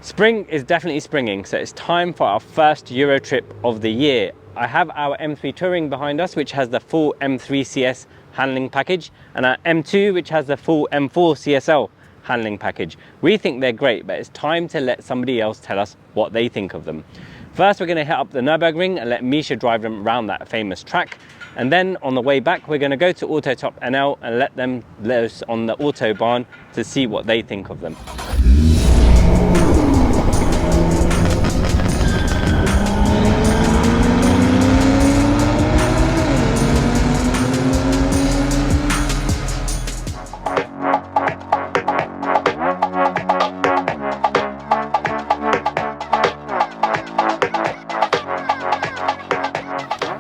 Spring is definitely springing, so it's time for our first Euro trip of the year. I have our M3 Touring behind us, which has the full M3 CS handling package, and our M2, which has the full M4 CSL handling package. We think they're great, but it's time to let somebody else tell us what they think of them. First, we're going to hit up the Nürburgring and let Misha drive them around that famous track. And then on the way back, we're going to go to AutoTop NL and let them loose on the Autobahn to see what they think of them.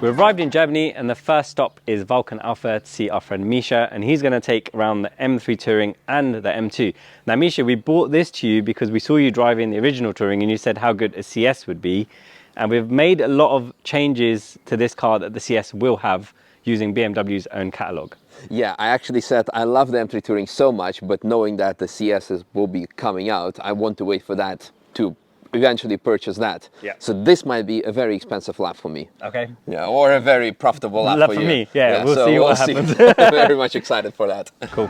We've arrived in Germany and the first stop is Vulcan Alpha to see our friend Misha, and he's going to take around the M3 Touring and the M2. Now Misha, we bought this to you because we saw you driving the original Touring and you said how good a CS would be, and we've made a lot of changes to this car that the CS will have using BMW's own catalogue. Yeah, I actually said I love the M3 Touring so much, but knowing that the CSs will be coming out, I want to wait for that to eventually purchase that. Yeah. So this might be a very expensive lap for me. Okay. Yeah, or a very profitable lap for you. me, yeah, we'll so see what happens. Very much excited for that. Cool.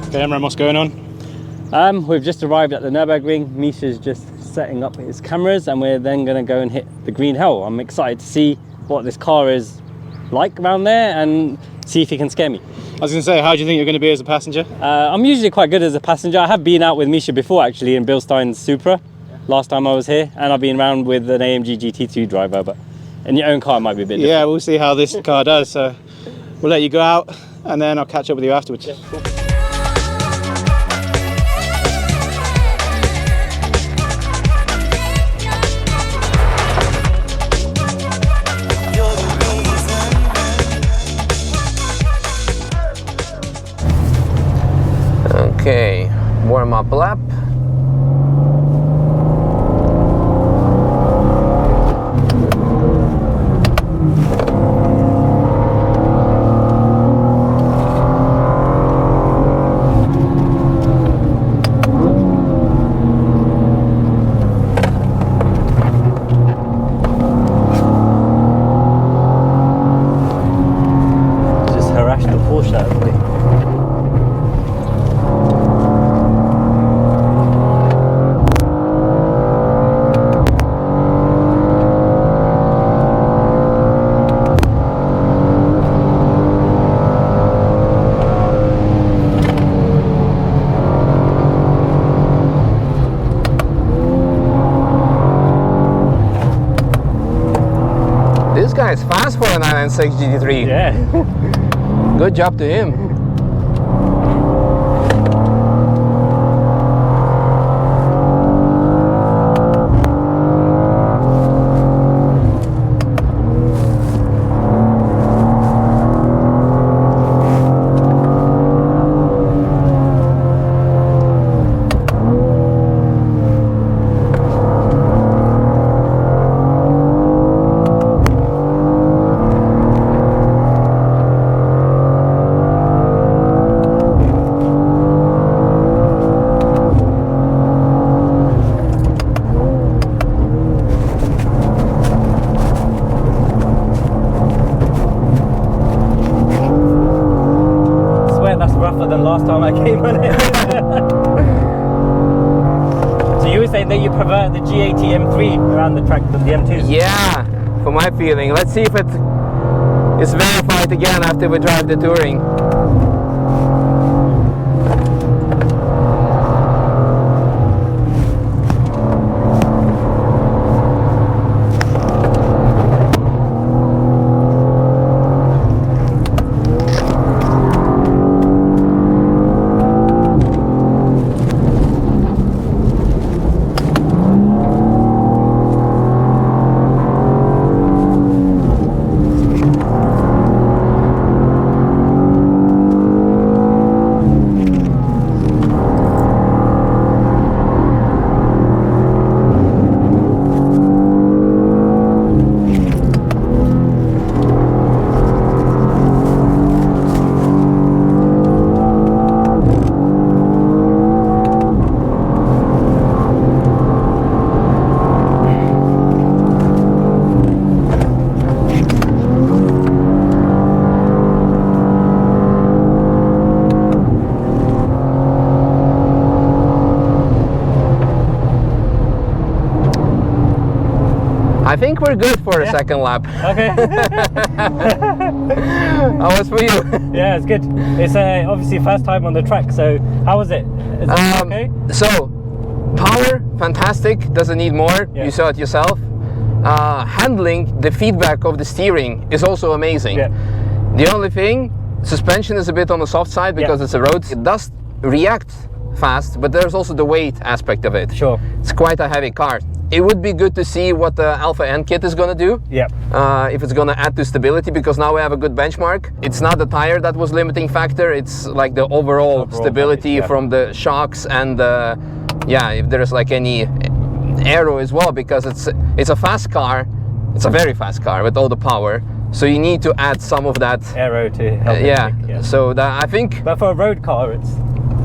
Okay, Emran, what's going on? We've just arrived at the Nürburgring. Misha's just setting up his cameras and we're then going to go and hit the green hell. I'm excited to see what this car is like around there and see if he can scare me. I was going to say, how do you think you're going to be as a passenger? I'm usually quite good as a passenger. I have been out with Misha before actually in Bill Stein's Supra last time I was here, and I've been around with an AMG GT2 driver, but in your own car it might be a bit different. Yeah, we'll see how this car does. So we'll let you go out and then I'll catch up with you afterwards. Yeah, cool. Okay, warm up lap. Just harass the Porsche out of the way. This guy is fast for a 996 GT3. Yeah. Good job to him. Than last time I came on it. So you were saying that you prefer the G80 M3 around the track than the M2? Yeah, for my feeling. Let's see if it is verified again after we drive the Touring. I think we're good for a second lap. Okay. How was for you? Yeah, it's good. It's obviously first time on the track, so how was it? Is it okay? So, power, fantastic, doesn't need more, Yeah. you saw it yourself. Handling, the feedback of the steering is also amazing. Yeah. The only thing, suspension is a bit on the soft side because it's a road. It does react fast, but there's also the weight aspect of it. Sure. It's quite a heavy car. It would be good to see what the Alpha N kit is going to do. Yeah. If it's going to add to stability, because now we have a good benchmark. It's not the tire that was limiting factor, it's like the overall stability package, from the shocks and yeah, if there's like any aero as well, because it's a fast car. It's a very fast car with all the power. So you need to add some of that Aero to help. yeah. So that, I think, But for a road car, it's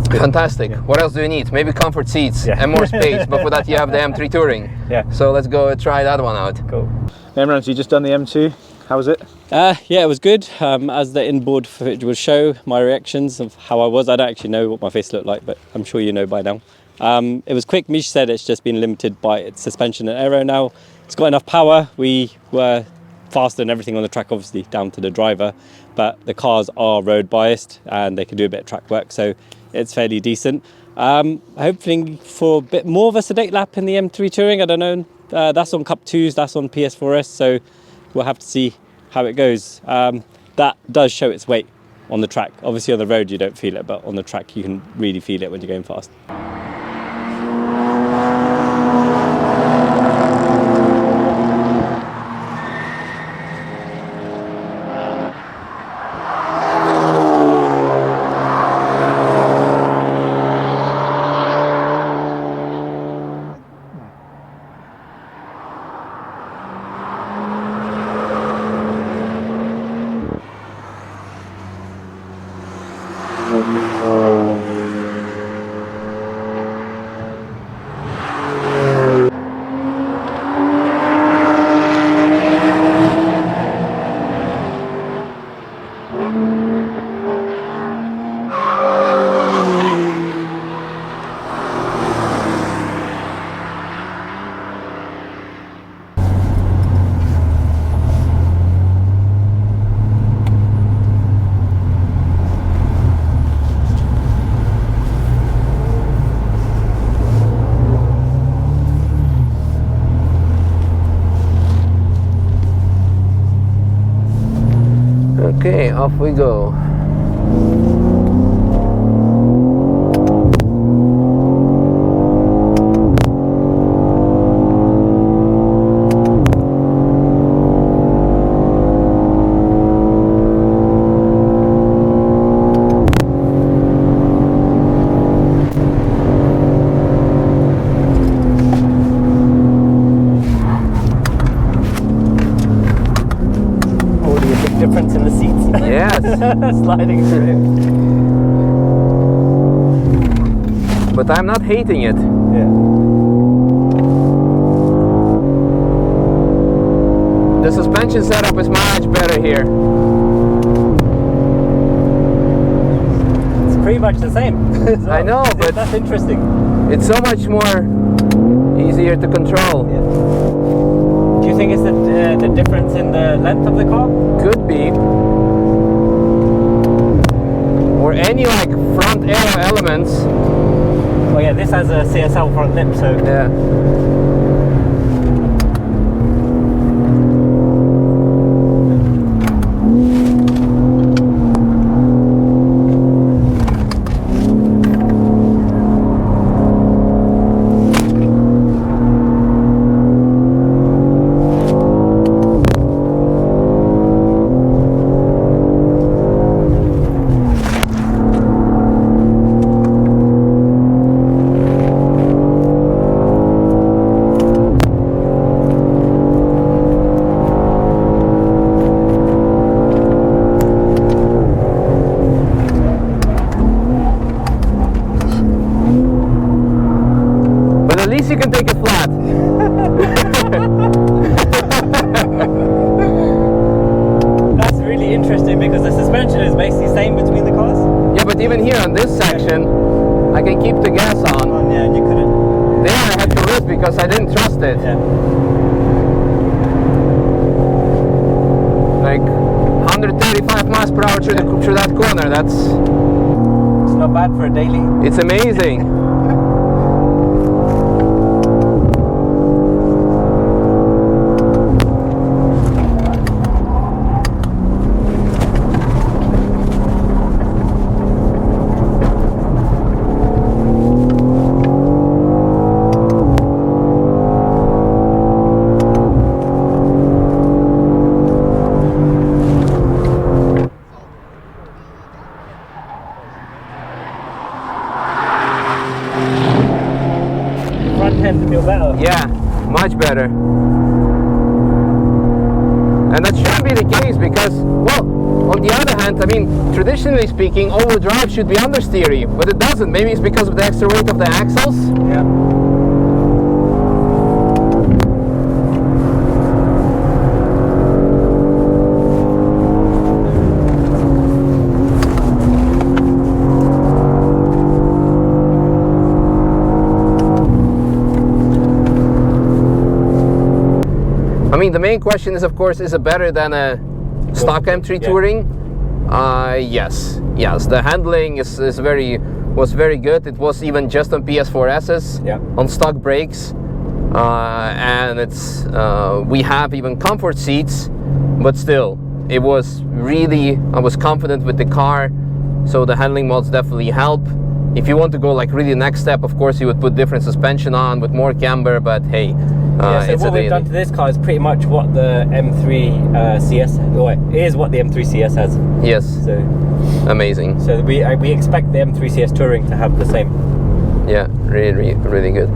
good. fantastic. Yeah. What else do you need? Maybe comfort seats Yeah. and more space. But for that you have the M3 Touring. Yeah. So let's go try that one out. Cool. Emran, so you just done the M2. How was it? Yeah, it was good. As the inboard footage will show, my reactions of how I was. I don't actually know what my face looked like, but I'm sure you know by now. It was quick. Misha said it's just been limited by its suspension and aero now. It's got enough power. We were faster than everything on the track, obviously down to the driver, but the cars are road biased and they can do a bit of track work, so it's fairly decent. Hopefully for a bit more of a sedate lap in the M3 Touring. I don't know. That's on Cup 2s, that's on PS4S, so we'll have to see how it goes. That does show its weight on the track. Obviously on the road you don't feel it, but on the track you can really feel it when you're going fast. Okay, off we go. Difference in the seats. Yes. Sliding through. But I'm not hating it. Yeah. The suspension setup is much better here. It's pretty much the same. So I know, but that's interesting. it's so much more easier to control. Yeah. Do you think it's the difference in the length of the car? Could be. Or any like front aero elements. Well, yeah, this has a CSL front lip, so Yeah. You can take it flat. that's really interesting because the suspension is basically the same between the cars. Yeah, but even here on this section, I can keep the gas on. Oh, yeah, and you couldn't. There I had to lift because I didn't trust it. Yeah. like 135 miles per hour through that corner. It's not bad for a daily. It's amazing. Yeah, much better. And that shouldn't be the case because, well, on the other hand, I mean, traditionally speaking, all-wheel drive should be understeery, but it doesn't. Maybe it's because of the extra weight of the axles. Yeah. I mean, the main question is, of course, is it better than a stock M3 Touring? Yes. The handling was very good. It was even just on PS4Ss, on stock brakes, and it's we have even comfort seats, but still, it was really, I was confident with the car, so the handling mods definitely help. If you want to go like really next step, of course, you would put different suspension on with more camber, but hey. So what we've done to this car is pretty much what the M3 CS, or is what the M3 CS has. Yes. So amazing. So we expect the M3 CS Touring to have the same. Yeah, really good.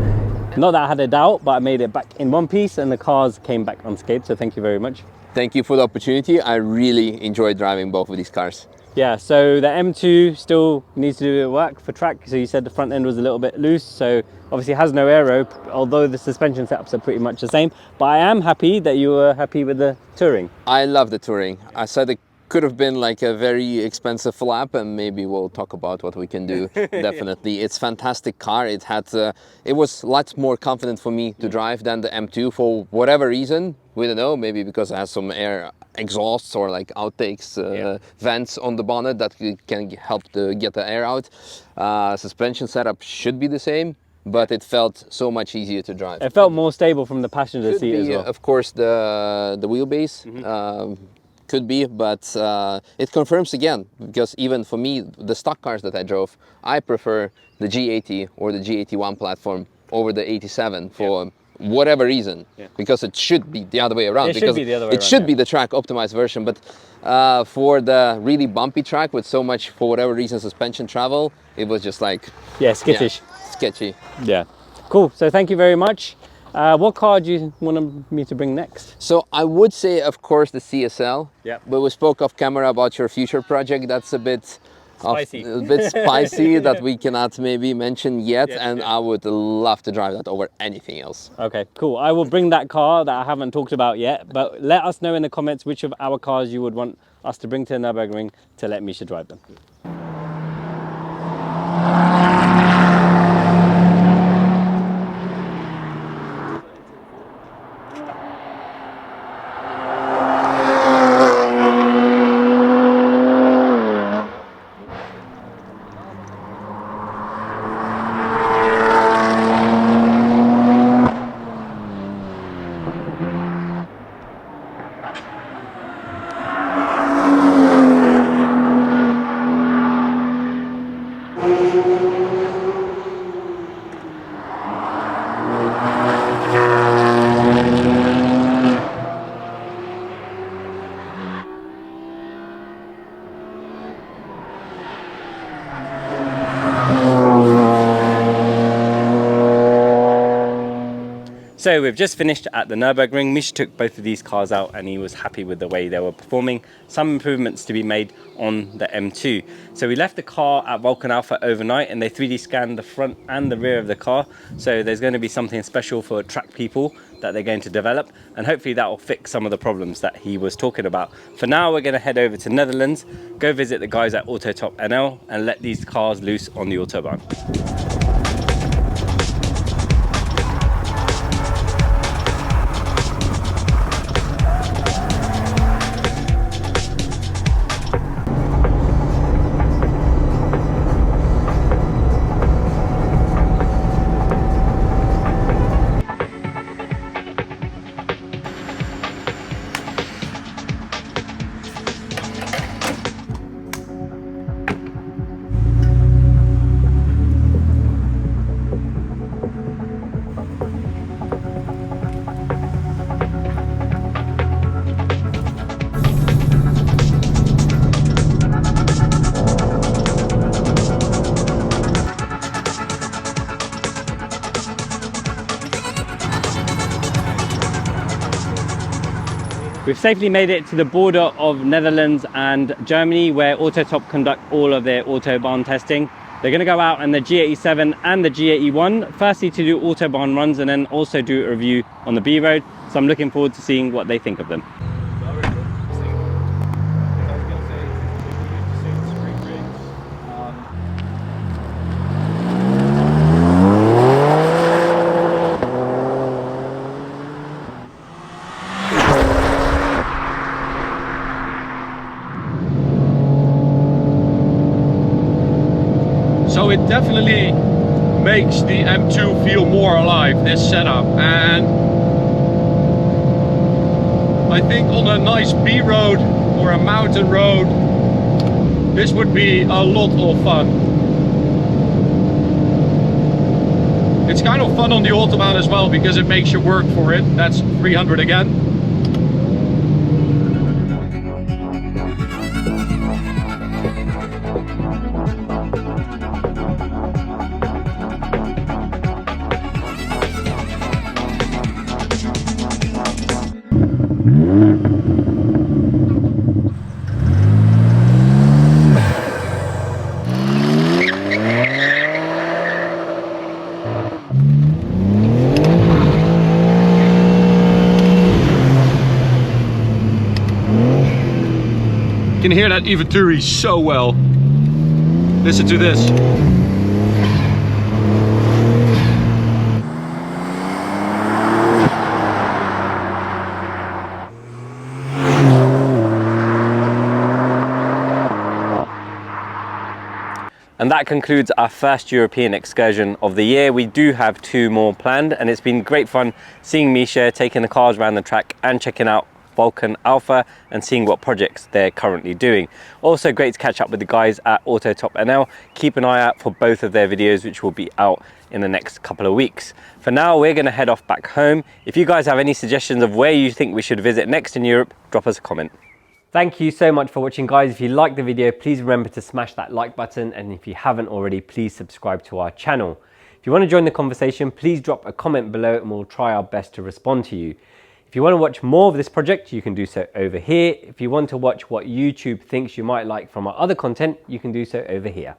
Not that I had a doubt, but I made it back in one piece and the cars came back unscathed, so thank you very much. Thank you for the opportunity. I really enjoyed driving both of these cars. Yeah, so the M2 still needs to do a bit of work for track. So you said the front end was a little bit loose, so obviously it has no aero, although the suspension setups are pretty much the same. But I am happy that you were happy with the Touring. I love the Touring. I said it could have been like a very expensive flap, and maybe we'll talk about what we can do. Definitely, it's a fantastic car. It had, it was lots more confident for me to drive than the M2 for whatever reason. We don't know, maybe because it has some air exhausts or like outtakes, vents on the bonnet that can help to get the air out. Suspension setup should be the same, but it felt so much easier to drive. It felt more stable from the passenger Could seat be, as well. Of course, the wheelbase. Could be, but it confirms again, because even for me, the stock cars that I drove, I prefer the G80 or the G81 platform over the 87 for whatever reason, because it should be the other way around. It should be the other way around. It should be the track optimized version, but for the really bumpy track with so much, for whatever reason, suspension travel, it was just like... Yeah, skittish. Yeah, sketchy. Yeah. Cool, so thank you very much. What car do you want me to bring next? So I would say, of course, the CSL. Yeah. But we spoke off camera about your future project. That's a bit spicy, that we cannot maybe mention yet. I would love to drive that over anything else. Okay, cool. I will bring that car that I haven't talked about yet. But let us know in the comments which of our cars you would want us to bring to the Nürburgring to let Misha drive them. So we've just finished at the Nürburgring. Misha took both of these cars out and he was happy with the way they were performing. Some improvements to be made on the M2. So we left the car at Vulcan Alpha overnight and they 3D scanned the front and the rear of the car. So there's going to be something special for track people that they're going to develop, and hopefully that will fix some of the problems that he was talking about. For now, we're going to head over to Netherlands, go visit the guys at AutoTop NL and let these cars loose on the Autobahn. We've safely made it to the border of Netherlands and Germany, where AutoTop conduct all of their Autobahn testing. They're going to go out in the G87 and the G81, firstly to do Autobahn runs and then also do a review on the B road. So I'm looking forward to seeing what they think of them. So it definitely makes the M2 feel more alive, this setup, and I think on a nice B road or a mountain road this would be a lot of fun. It's kind of fun on the Autobahn as well because it makes you work for it. That's 300 again. You can hear that Evolve so well. Listen to this. And that concludes our first European excursion of the year. We do have 2 more planned, and it's been great fun seeing Misha, taking the cars around the track and checking out Vulcan Alpha and seeing what projects they're currently doing. Also great to catch up with the guys at AutoTop NL. Keep an eye out for both of their videos, which will be out in the next couple of weeks. For now, we're going to head off back home. If you guys have any suggestions of where you think we should visit next in Europe, drop us a comment. Thank you so much for watching, guys. If you liked the video, please remember to smash that like button, and if you haven't already, please subscribe to our channel. If you want to join the conversation, please drop a comment below and we'll try our best to respond to you. If you want to watch more of this project, you can do so over here. If you want to watch what YouTube thinks you might like from our other content, you can do so over here.